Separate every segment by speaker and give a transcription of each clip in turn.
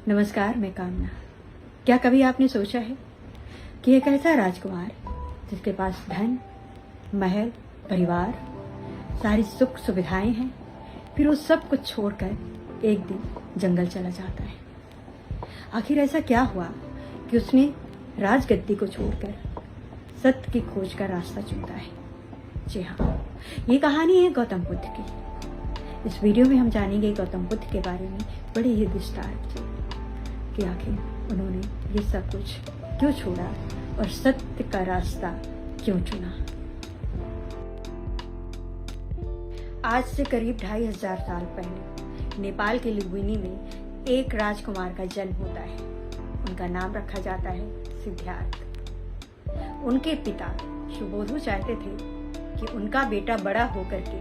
Speaker 1: नमस्कार, मैं कामना। क्या कभी आपने सोचा है कि एक ऐसा राजकुमार जिसके पास धन, महल, परिवार, सारी सुख सुविधाएं हैं, फिर वो सब कुछ छोड़कर एक दिन जंगल चला जाता है। आखिर ऐसा क्या हुआ कि उसने राजगद्दी को छोड़कर सत्य की खोज का रास्ता चुनता है? जी हाँ, ये कहानी है गौतम बुद्ध की। इस वीडियो में हम जानेंगे गौतम बुद्ध के बारे में बड़े ही विस्तार से कि आखिर उन्होंने ये सब कुछ क्यों छोड़ा और सत्य का रास्ता क्यों चुना। आज से करीब 2500 साल पहले नेपाल के लुम्बिनी में एक राजकुमार का जन्म होता है। उनका नाम रखा जाता है सिद्धार्थ। उनके पिता सुबोधु चाहते थे कि उनका बेटा बड़ा होकर के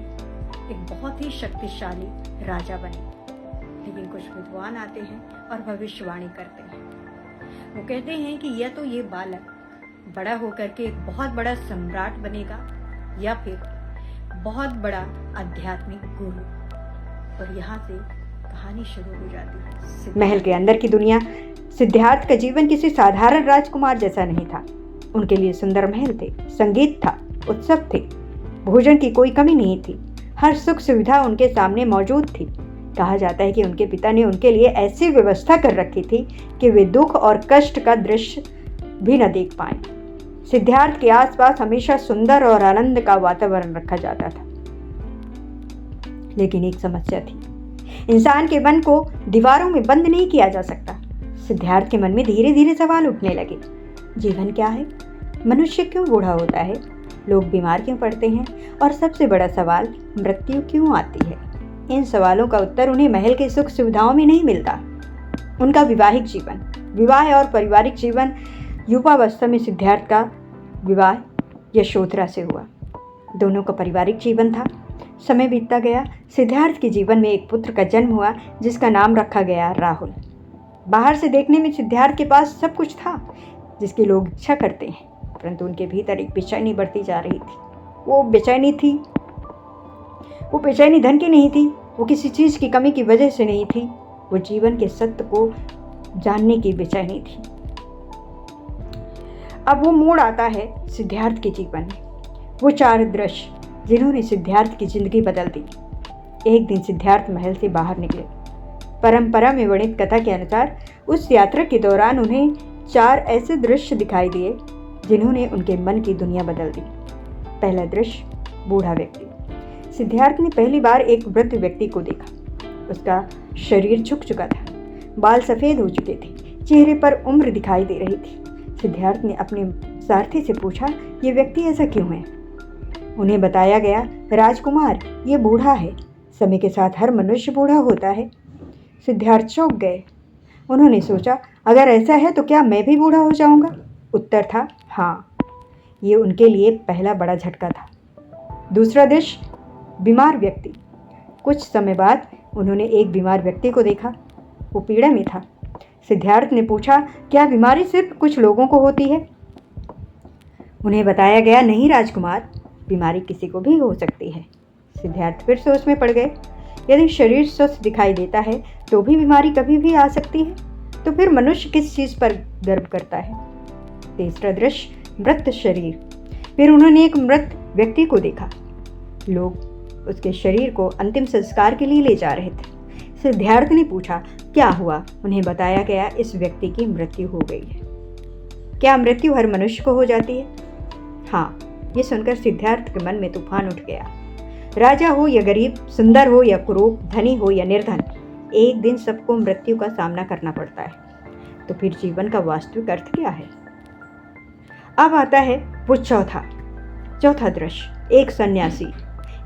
Speaker 1: एक बहुत ही शक्तिशाली राजा बने, लेकिन कुछ विद्वान आते हैं और भविष्यवाणी करते हैं। वो कहते हैं कि या तो ये बालक बड़ा होकर के एक बहुत बड़ा सम्राट बनेगा या फिर बहुत बड़ा आध्यात्मिक गुरु। और यहाँ से कहानी शुरू हो जाती है।
Speaker 2: महल के अंदर की दुनिया। सिद्धार्थ का जीवन किसी साधारण राजकुमार जैसा नहीं था। उनके लिए सुंदर महल थे, संगीत था, उत्सव थे, भोजन की कोई कमी नहीं थी। हर सुख सुविधा उनके सामने मौजूद थी। कहा जाता है कि उनके पिता ने उनके लिए ऐसी व्यवस्था कर रखी थी कि वे दुख और कष्ट का दृश्य भी न देख पाए। सिद्धार्थ के आसपास हमेशा सुंदर और आनंद का वातावरण रखा जाता था। लेकिन एक समस्या थी, इंसान के मन को दीवारों में बंद नहीं किया जा सकता। सिद्धार्थ के मन में धीरे धीरे सवाल उठने लगे। जीवन क्या है? मनुष्य क्यों बूढ़ा होता है? लोग बीमार क्यों पड़ते हैं? और सबसे बड़ा सवाल, मृत्यु क्यों आती है? इन सवालों का उत्तर उन्हें महल के सुख सुविधाओं में नहीं मिलता। उनका वैवाहिक जीवन, विवाह और पारिवारिक जीवन। युवावस्था में सिद्धार्थ का विवाह यशोधरा से हुआ। दोनों का पारिवारिक जीवन था। समय बीतता गया। सिद्धार्थ के जीवन में एक पुत्र का जन्म हुआ जिसका नाम रखा गया राहुल। बाहर से देखने में सिद्धार्थ के पास सब कुछ था जिसकी लोग इच्छा करते हैं, परंतु उनके भीतर एक बेचैनी बढ़ती जा रही थी। वो बेचैनी धन की नहीं थी, वो किसी चीज़ की कमी की वजह से नहीं थी, वो जीवन के सत्य को जानने की बेचैनी थी। अब वो मोड़ आता है सिद्धार्थ के जीवन में। वो 4 दृश्य जिन्होंने सिद्धार्थ की जिंदगी बदल दी। एक दिन सिद्धार्थ महल से बाहर निकले। परंपरा में वर्णित कथा के अनुसार उस यात्रा के दौरान उन्हें 4 ऐसे दृश्य दिखाई दिए जिन्होंने उनके मन की दुनिया बदल दी। पहला दृश्य, बूढ़ा व्यक्ति। सिद्धार्थ ने पहली बार एक वृद्ध व्यक्ति को देखा। उसका शरीर झुक चुका था, बाल सफ़ेद हो चुके थे, चेहरे पर उम्र दिखाई दे रही थी। सिद्धार्थ ने अपने सारथी से पूछा, ये व्यक्ति ऐसा क्यों है? उन्हें बताया गया, राजकुमार, ये बूढ़ा है। समय के साथ हर मनुष्य बूढ़ा होता है। सिद्धार्थ चौंक गए। उन्होंने सोचा, अगर ऐसा है तो क्या मैं भी बूढ़ा हो जाऊंगा? उत्तर था हाँ। ये उनके लिए पहला बड़ा झटका था। दूसरा दृश्य, बीमार व्यक्ति। कुछ समय बाद उन्होंने एक बीमार व्यक्ति को देखा। वो पीड़ा में था। सिद्धार्थ ने पूछा, क्या बीमारी सिर्फ कुछ लोगों को होती है? उन्हें बताया गया, नहीं राजकुमार, बीमारी किसी को भी हो सकती है। सिद्धार्थ फिर सोच में पड़ गए। यदि शरीर स्वस्थ दिखाई देता है तो भी बीमारी कभी भी आ सकती है, तो फिर मनुष्य किस चीज़ पर गर्व करता है? तीसरा दृश्य, मृत शरीर। फिर उन्होंने एक मृत व्यक्ति को देखा। लोग उसके शरीर को अंतिम संस्कार के लिए ले जा रहे थे। सिद्धार्थ ने पूछा, क्या हुआ? उन्हें बताया गया, इस व्यक्ति की मृत्यु हो गई है। क्या मृत्यु हर मनुष्य को हो जाती है? हाँ। ये सुनकर सिद्धार्थ के मन में तूफान उठ गया। राजा हो या गरीब, सुंदर हो या कुरूप, धनी हो या निर्धन, एक दिन सबको मृत्यु का सामना करना पड़ता है। तो फिर जीवन का वास्तविक अर्थ क्या है? अब आता है वो चौथा दृश्य, एक सन्यासी।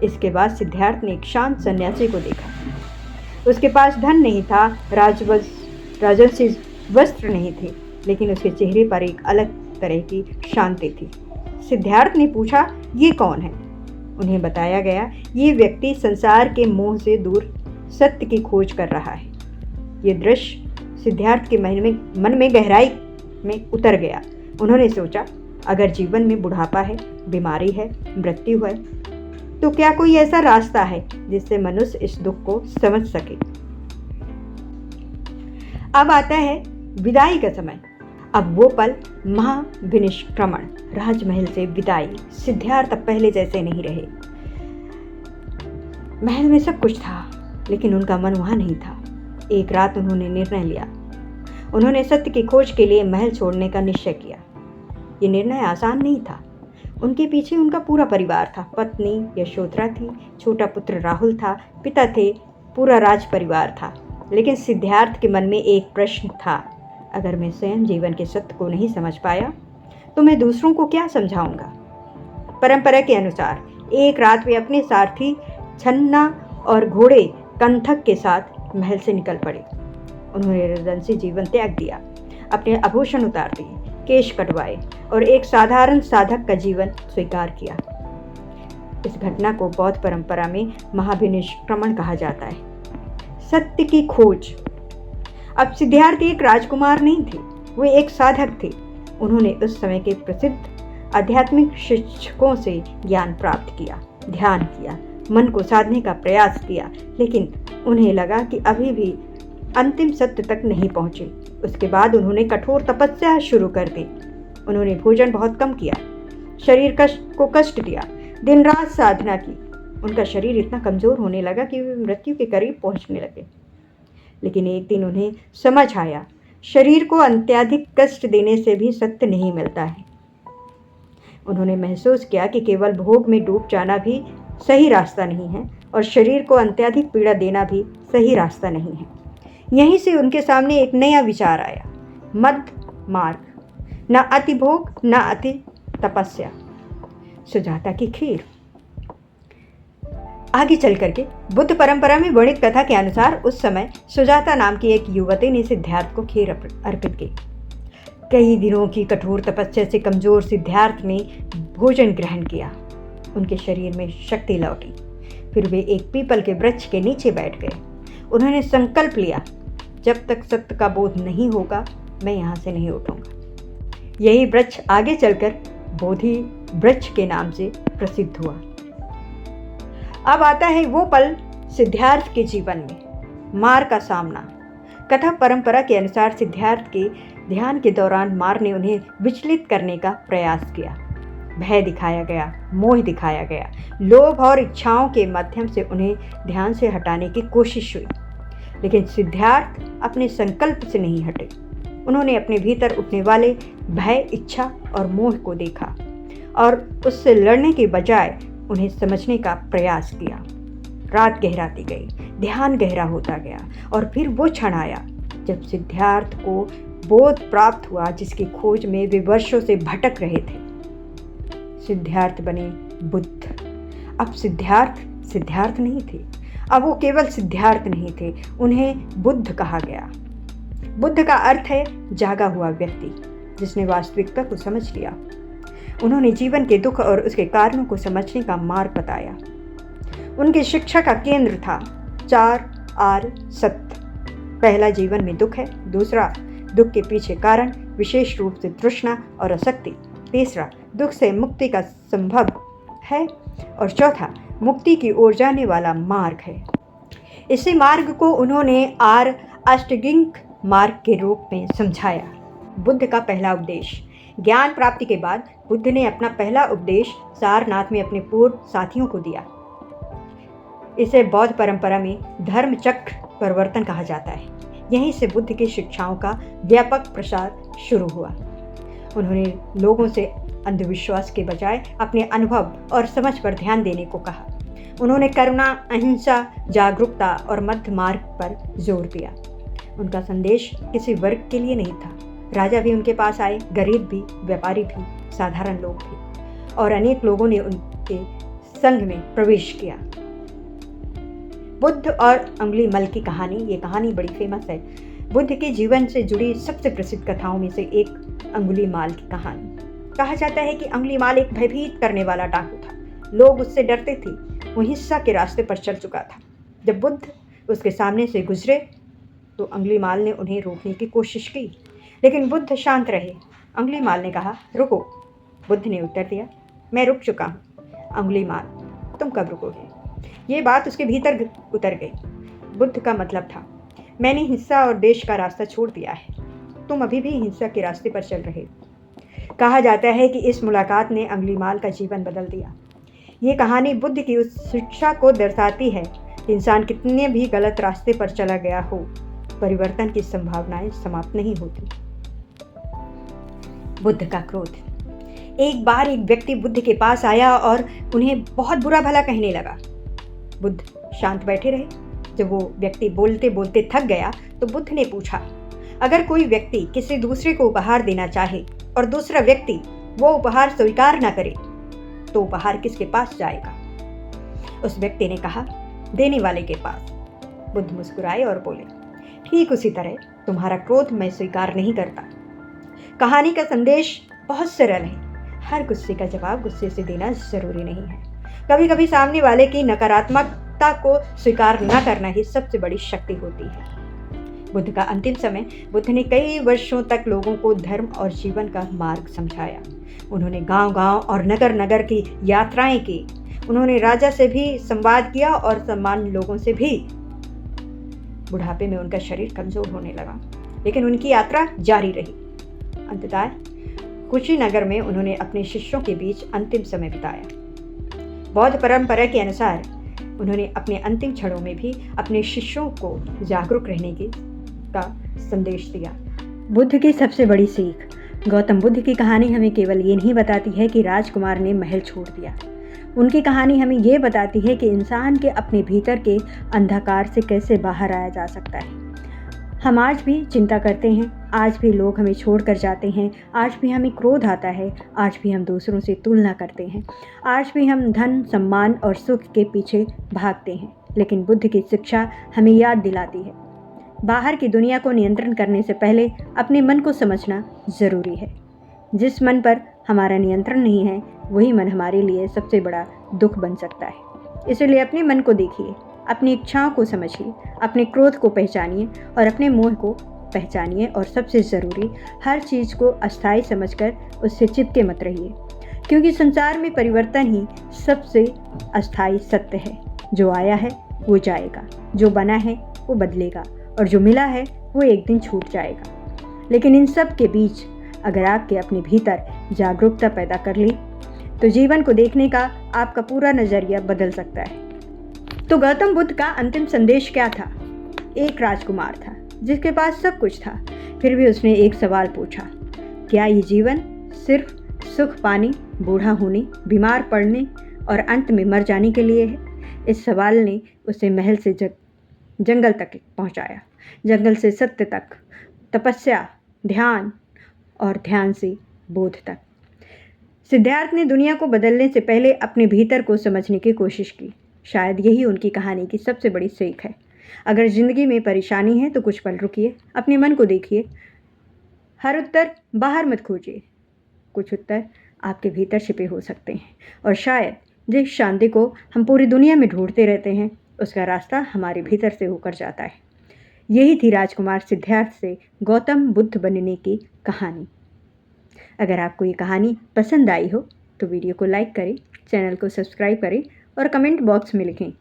Speaker 2: इसके बाद सिद्धार्थ ने एक शांत सन्यासी को देखा। उसके पास धन नहीं था, राजसी वस्त्र नहीं थे, लेकिन उसके चेहरे पर एक अलग तरह की शांति थी। सिद्धार्थ ने पूछा, ये कौन है? उन्हें बताया गया, ये व्यक्ति संसार के मोह से दूर सत्य की खोज कर रहा है। ये दृश्य सिद्धार्थ के मन में गहराई में उतर गया। उन्होंने सोचा, अगर जीवन में बुढ़ापा है, बीमारी है, मृत्यु है, तो क्या कोई ऐसा रास्ता है जिससे मनुष्य इस दुख को समझ सके? अब आता है विदाई का समय। अब वो पल महाविनिष्क्रमण, राजमहल से विदाई। सिद्धार्थ अब पहले जैसे नहीं रहे। महल में सब कुछ था, लेकिन उनका मन वहाँ नहीं था। एक रात उन्होंने निर्णय लिया। उन्होंने सत्य की खोज के लिए महल छोड़ने का निश्चय किया। ये निर्णय आसान नहीं था। उनके पीछे उनका पूरा परिवार था। पत्नी यशोधरा थी, छोटा पुत्र राहुल था, पिता थे, पूरा राज परिवार था। लेकिन सिद्धार्थ के मन में एक प्रश्न था, अगर मैं स्वयं जीवन के सत्य को नहीं समझ पाया तो मैं दूसरों को क्या समझाऊंगा। परंपरा के अनुसार एक रात वे अपने सारथी छन्ना और घोड़े कंथक के साथ महल से निकल पड़े। उन्होंने रजंसी जीवन त्याग दिया, अपने आभूषण उतार दिए, केश कटवाए और एक साधारण साधक का जीवन स्वीकार किया। इस घटना को बौद्ध परंपरा में महाविनिष्क्रमण कहा जाता है। सत्य की खोज। अब सिद्धार्थ एक राजकुमार नहीं थे, वे एक साधक थे। उन्होंने उस समय के प्रसिद्ध आध्यात्मिक शिक्षकों से ज्ञान प्राप्त किया, ध्यान किया, मन को साधने का प्रयास किया, लेकिन उन्हें लगा कि अभी भी अंतिम सत्य तक नहीं पहुंचे। उसके बाद उन्होंने कठोर तपस्या शुरू कर दी। उन्होंने भोजन बहुत कम किया, शरीर को कष्ट दिया, दिन रात साधना की। उनका शरीर इतना कमज़ोर होने लगा कि वे मृत्यु के करीब पहुंचने लगे। लेकिन एक दिन उन्हें समझ आया, शरीर को अत्यधिक कष्ट देने से भी सत्य नहीं मिलता है। उन्होंने महसूस किया कि केवल भोग में डूब जाना भी सही रास्ता नहीं है और शरीर को अत्यधिक पीड़ा देना भी सही रास्ता नहीं है। यहीं से उनके सामने एक नया विचार आया, मध्य मार्ग, न अति भोग न अति तपस्या। सुजाता की खीर। आगे चल करके बुद्ध परंपरा में वर्णित कथा के अनुसार उस समय सुजाता नाम की एक युवती ने सिद्धार्थ को खीर अर्पित की। कई दिनों की कठोर तपस्या से कमजोर सिद्धार्थ ने भोजन ग्रहण किया। उनके शरीर में शक्ति लौटी। फिर वे एक पीपल के वृक्ष के नीचे बैठ गए। उन्होंने संकल्प लिया, जब तक सत्य का बोध नहीं होगा मैं यहाँ से नहीं उठूंगा। यही वृक्ष आगे चलकर बोधि वृक्ष के नाम से प्रसिद्ध हुआ। अब आता है वो पल सिद्धार्थ के जीवन में, मार का सामना। कथा परंपरा के अनुसार सिद्धार्थ के ध्यान के दौरान मार ने उन्हें विचलित करने का प्रयास किया। भय दिखाया गया, मोह दिखाया गया, लोभ और इच्छाओं के माध्यम से उन्हें ध्यान से हटाने की कोशिश हुई। लेकिन सिद्धार्थ अपने संकल्प से नहीं हटे। उन्होंने अपने भीतर उठने वाले भय, इच्छा और मोह को देखा और उससे लड़ने के बजाय उन्हें समझने का प्रयास किया। रात गहराती गई, ध्यान गहरा होता गया और फिर वो क्षण आया जब सिद्धार्थ को बोध प्राप्त हुआ जिसकी खोज में वे वर्षों से भटक रहे थे। सिद्धार्थ बने बुद्ध। अब सिद्धार्थ नहीं थे। अब वो केवल सिद्धार्थ नहीं थे, उन्हें बुद्ध कहा गया। बुद्ध का अर्थ है जागा हुआ व्यक्ति, जिसने वास्तविकता को समझ लिया। उन्होंने जीवन के दुख और उसके कारणों को समझने का मार्ग बताया। उनकी शिक्षा का केंद्र था 4R सत्य। पहला, जीवन में दुख है। दूसरा, दुख के पीछे कारण, विशेष रूप से तृष्णा और आसक्ति। तीसरा, दुख से मुक्ति का संभव है। और चौथा, मुक्ति की ओर जाने वाला मार्ग है। इसी मार्ग को उन्होंने अष्टांगिक मार्ग के रूप में समझाया। बुद्ध का पहला उपदेश। ज्ञान प्राप्ति के बाद बुद्ध ने अपना पहला उपदेश सारनाथ में अपने पूर्व साथियों को दिया। इसे बौद्ध परंपरा में धर्म चक्र परिवर्तन कहा जाता है। यहीं से बुद्ध की शिक्षाओं का व्यापक प्रसार शुरू हुआ। उन्होंने लोगों से अंधविश्वास के बजाय अपने अनुभव और समझ पर ध्यान देने को कहा। उन्होंने करुणा, अहिंसा, जागरूकता और मध्य मार्ग पर जोर दिया। उनका संदेश किसी वर्ग के लिए नहीं था। राजा भी उनके पास आए, गरीब भी, व्यापारी भी, साधारण लोग भी, और अनेक लोगों ने उनके संघ में प्रवेश किया। बुद्ध और अंगुलीमाल की कहानी, ये कहानी बड़ी फेमस है। बुद्ध के जीवन से जुड़ी सबसे प्रसिद्ध कथाओं में से एक अंगुलीमाल की कहानी। कहा जाता है कि अंगुलीमाल एक भयभीत करने वाला डाकू था। लोग उससे डरते थे। वो हिंसा के रास्ते पर चल चुका था। जब बुद्ध उसके सामने से गुजरे तो अंगुलीमाल ने उन्हें रोकने की कोशिश की, लेकिन बुद्ध शांत रहे। अंगुलीमाल ने कहा, रुको। बुद्ध ने उत्तर दिया, मैं रुक चुका हूँ। अंगुलीमाल, तुम कब रुकोगे? ये बात उसके भीतर उतर गई। बुद्ध का मतलब था, मैंने हिंसा और देश का रास्ता छोड़ दिया है। तुम अभी भी हिंसा के रास्ते पर चल रहे हो। कहा जाता है कि इस मुलाकात ने अंगुलीमाल का जीवन बदल दिया। ये कहानी बुद्ध की उस शिक्षा को दर्शाती है कि इंसान कितने भी गलत रास्ते पर चला गया हो, परिवर्तन की संभावनाएं समाप्त नहीं होती। बुद्ध का क्रोध। एक बार एक व्यक्ति बुद्ध के पास आया और उन्हें बहुत बुरा भला कहने लगा। बुद्ध शांत बैठे रहे। जब वो व्यक्ति बोलते बोलते थक गया तो बुद्ध ने पूछा, अगर कोई व्यक्ति किसी दूसरे को उपहार देना चाहे और दूसरा व्यक्ति वो उपहार स्वीकार न करे तो उपहार किसके पास जाएगा? उस व्यक्ति ने कहा, देने वाले के पास। बुद्ध मुस्कुराए और बोले, ठीक उसी तरह तुम्हारा क्रोध मैं स्वीकार नहीं करता। कहानी का संदेश बहुत सरल है। हर गुस्से का जवाब गुस्से से देना जरूरी नहीं है। कभी कभी सामने वाले की नकारात्मकता को स्वीकार न करना ही सबसे बड़ी शक्ति होती है। बुद्ध का अंतिम समय। बुद्ध ने कई वर्षों तक लोगों को धर्म और जीवन का मार्ग समझाया। उन्होंने गांव-गांव और नगर-नगर की यात्राएं की। उन्होंने राजा से भी संवाद किया और सामान्य लोगों से भी। बुढ़ापे में उनका शरीर कमजोर होने लगा, लेकिन उनकी यात्रा जारी रही। अंततः कुशीनगर में उन्होंने अपने शिष्यों के बीच अंतिम समय बिताया। बौद्ध परंपरा के अनुसार उन्होंने अपने अंतिम क्षणों में भी अपने शिष्यों को जागरूक रहने का संदेश दिया। बुद्ध की सबसे बड़ी सीख। गौतम बुद्ध की कहानी हमें केवल ये नहीं बताती है कि राजकुमार ने महल छोड़ दिया। उनकी कहानी हमें ये बताती है कि इंसान के अपने भीतर के अंधकार से कैसे बाहर आया जा सकता है। हम आज भी चिंता करते हैं, आज भी लोग हमें छोड़कर जाते हैं, आज भी हमें क्रोध आता है, आज भी हम दूसरों से तुलना करते हैं, आज भी हम धन, सम्मान और सुख के पीछे भागते हैं। लेकिन बुद्ध की शिक्षा हमें याद दिलाती है, बाहर की दुनिया को नियंत्रण करने से पहले अपने मन को समझना ज़रूरी है। जिस मन पर हमारा नियंत्रण नहीं है, वही मन हमारे लिए सबसे बड़ा दुख बन सकता है। इसलिए अपने मन को देखिए, अपनी इच्छाओं को समझिए, अपने क्रोध को पहचानिए और अपने मोह को पहचानिए, और सबसे ज़रूरी, हर चीज़ को अस्थायी समझकर उससे चिपके मत रहिए, क्योंकि संसार में परिवर्तन ही सबसे अस्थायी सत्य है। जो आया है वो जाएगा, जो बना है वो बदलेगा, और जो मिला है वो एक दिन छूट जाएगा। लेकिन इन सब के बीच अगर आपके अपने भीतर जागरूकता पैदा कर ली तो जीवन को देखने का आपका पूरा नज़रिया बदल सकता है। तो गौतम बुद्ध का अंतिम संदेश क्या था? एक राजकुमार था जिसके पास सब कुछ था, फिर भी उसने एक सवाल पूछा, क्या ये जीवन सिर्फ सुख पाने, बूढ़ा होने, बीमार पड़ने और अंत में मर जाने के लिए है? इस सवाल ने उसे महल से जंगल तक पहुंचाया, जंगल से सत्य तक, तपस्या, ध्यान और ध्यान से बोध तक। सिद्धार्थ ने दुनिया को बदलने से पहले अपने भीतर को समझने की कोशिश की। शायद यही उनकी कहानी की सबसे बड़ी सीख है। अगर ज़िंदगी में परेशानी है तो कुछ पल रुकिए, अपने मन को देखिए। हर उत्तर बाहर मत खोजिए, कुछ उत्तर आपके भीतर छिपे हो सकते हैं, और शायद जिस शांति को हम पूरी दुनिया में ढूंढते रहते हैं उसका रास्ता हमारे भीतर से होकर जाता है। यही थी राजकुमार सिद्धार्थ से गौतम बुद्ध बनने की कहानी। अगर आपको ये कहानी पसंद आई हो तो वीडियो को लाइक करें, चैनल को सब्सक्राइब करें और कमेंट बॉक्स में लिखें,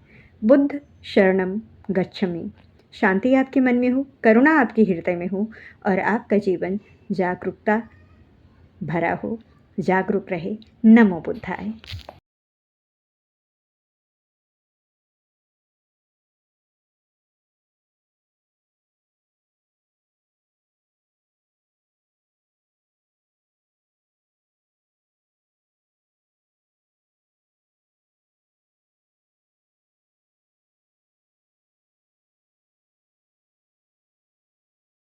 Speaker 2: बुद्ध शरणम गच्छामि। शांति आपके मन में हो, करुणा आपके हृदय में हो और आपका जीवन जागरूकता भरा हो। जागरूक रहे। नमो बुद्धाय।